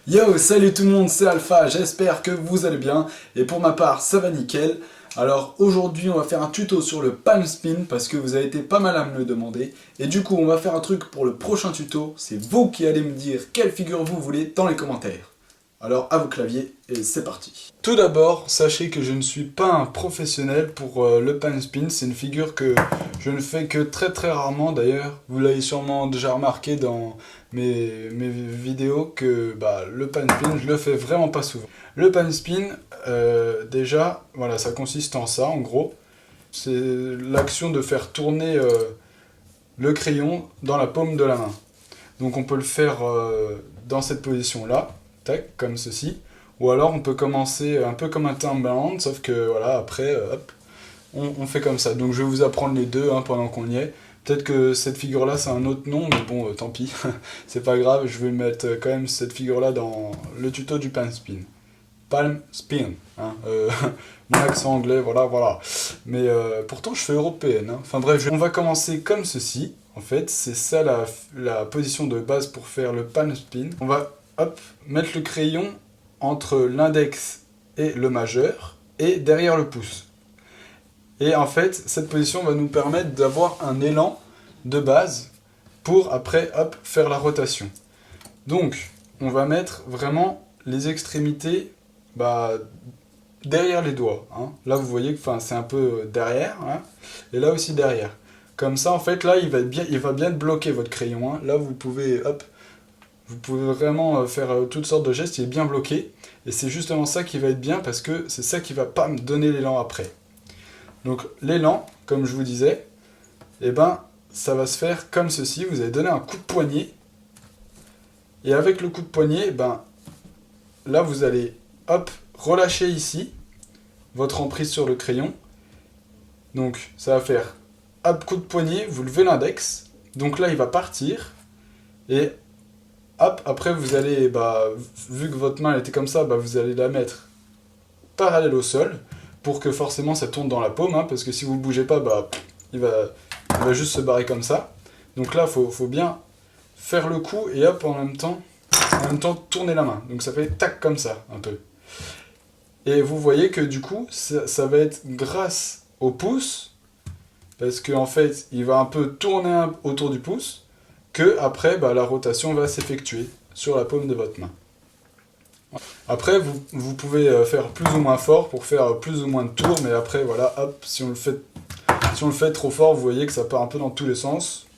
Yo, salut tout le monde, c'est Alpha, j'espère que vous allez bien, et pour ma part, ça va nickel. Alors aujourd'hui, on va faire un tuto sur le palm spin, parce que vous avez été pas mal à me le demander, et du coup, on va faire un truc pour le prochain tuto, c'est vous qui allez me dire quelle figure vous voulez dans les commentaires. Alors à vos claviers, et c'est parti. Tout d'abord, sachez que je ne suis pas un professionnel pour le palm spin, c'est une figure que je ne fais que très rarement d'ailleurs. Vous l'avez sûrement déjà remarqué dans mes vidéos que le palm spin, je le fais vraiment pas souvent. Le palm spin, déjà, voilà, ça consiste en ça en gros. C'est l'action de faire tourner le crayon dans la paume de la main. Donc on peut le faire dans cette position-là, tac, comme ceci. Ou alors on peut commencer un peu comme un timbaland, sauf que voilà, après, hop, on fait comme ça. Donc je vais vous apprendre les deux hein, pendant qu'on y est. Peut-être que cette figure-là, c'est un autre nom, mais bon, tant pis. C'est pas grave, je vais mettre quand même cette figure-là dans le tuto du palm spin. Palm spin, hein. Mon accent anglais, voilà. Mais pourtant, je suis européenne. Hein. Enfin bref, on va commencer comme ceci. En fait, c'est ça la position de base pour faire le palm spin. On va, hop, mettre le crayon entre l'index et le majeur, et derrière le pouce. Et en fait, cette position va nous permettre d'avoir un élan de base pour après, hop, faire la rotation. Donc, on va mettre vraiment les extrémités derrière les doigts. Hein. Là, vous voyez que c'est un peu derrière, hein, et là aussi derrière. Comme ça, en fait, là, il va bien bloquer votre crayon. Hein. Là, vous pouvez vraiment faire toutes sortes de gestes, il est bien bloqué. Et c'est justement ça qui va être bien parce que c'est ça qui va pas me donner l'élan après. Donc l'élan, comme je vous disais, ça va se faire comme ceci. Vous allez donner un coup de poignet. Et avec le coup de poignet, là vous allez hop, relâcher ici votre emprise sur le crayon. Donc ça va faire hop, coup de poignet, vous levez l'index. Donc là il va partir. Et hop, après vous allez, vu que votre main était comme ça, vous allez la mettre parallèle au sol. Pour que forcément ça tourne dans la paume, hein, parce que si vous ne bougez pas, il va juste se barrer comme ça. Donc là, faut bien faire le coup et hop, en même temps tourner la main. Donc ça fait tac comme ça, un peu. Et vous voyez que du coup, ça va être grâce au pouce, parce qu'en fait, il va un peu tourner autour du pouce, que après, la rotation va s'effectuer sur la paume de votre main. Après, vous pouvez faire plus ou moins fort pour faire plus ou moins de tours, mais après, voilà, hop, si on le fait trop fort, vous voyez que ça part un peu dans tous les sens.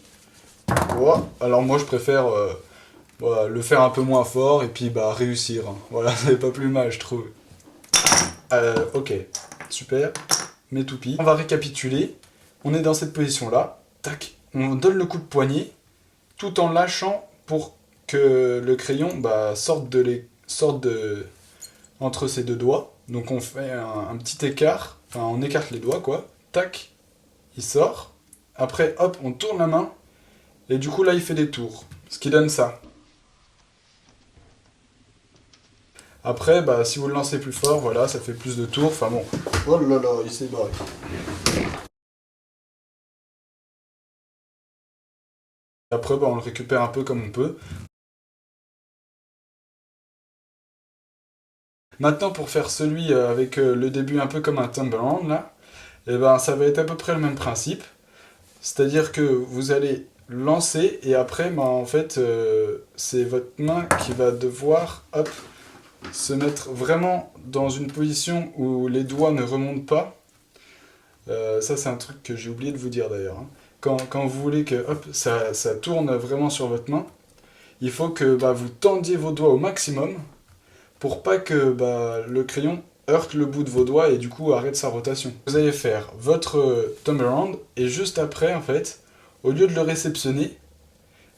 Voilà. Alors moi, je préfère le faire un peu moins fort et puis réussir. Hein. Voilà, c'est pas plus mal, je trouve. Ok, super, mes toupies. On va récapituler. On est dans cette position-là. Tac, on donne le coup de poignet, tout en lâchant pour que le crayon sorte entre ses deux doigts. Donc on fait un petit écart, enfin on écarte les doigts quoi. Tac, il sort. Après hop, on tourne la main. Et du coup là il fait des tours. Ce qui donne ça. Après, si vous le lancez plus fort, voilà, ça fait plus de tours. Enfin bon. Oh là là, il s'est barré. Après, on le récupère un peu comme on peut. Maintenant, pour faire celui avec le début un peu comme un Timberland, là, ça va être à peu près le même principe. C'est-à-dire que vous allez lancer et après, en fait, c'est votre main qui va devoir, hop, se mettre vraiment dans une position où les doigts ne remontent pas. Ça, c'est un truc que j'ai oublié de vous dire d'ailleurs. Hein. Quand vous voulez que hop, ça tourne vraiment sur votre main, il faut que vous tendiez vos doigts au maximum pour pas que le crayon heurte le bout de vos doigts et du coup arrête sa rotation. Vous allez faire votre turnaround et juste après, en fait, au lieu de le réceptionner,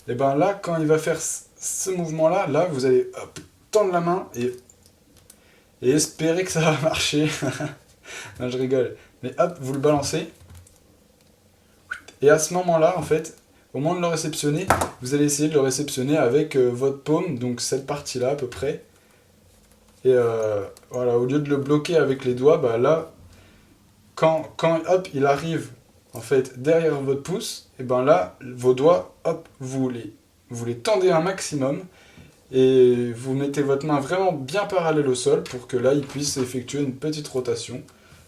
et là, quand il va faire ce mouvement-là, là, vous allez hop, tendre la main et espérer que ça va marcher. Non, je rigole. Mais hop, vous le balancez. Et à ce moment-là, en fait, au moment de le réceptionner, vous allez essayer de le réceptionner avec votre paume, donc cette partie-là à peu près. Et voilà, au lieu de le bloquer avec les doigts, là, quand hop, il arrive en fait derrière votre pouce, et là, vos doigts, hop, vous les tendez un maximum, Et vous mettez votre main vraiment bien parallèle au sol pour que là, il puisse effectuer une petite rotation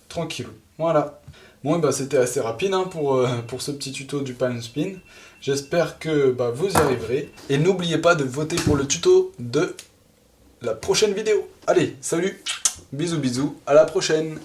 tranquille. Voilà. Bon, et bah, c'était assez rapide hein, pour ce petit tuto du palm spin. J'espère que vous y arriverez. Et n'oubliez pas de voter pour le tuto de la prochaine vidéo. Allez, salut, bisous bisous, à la prochaine.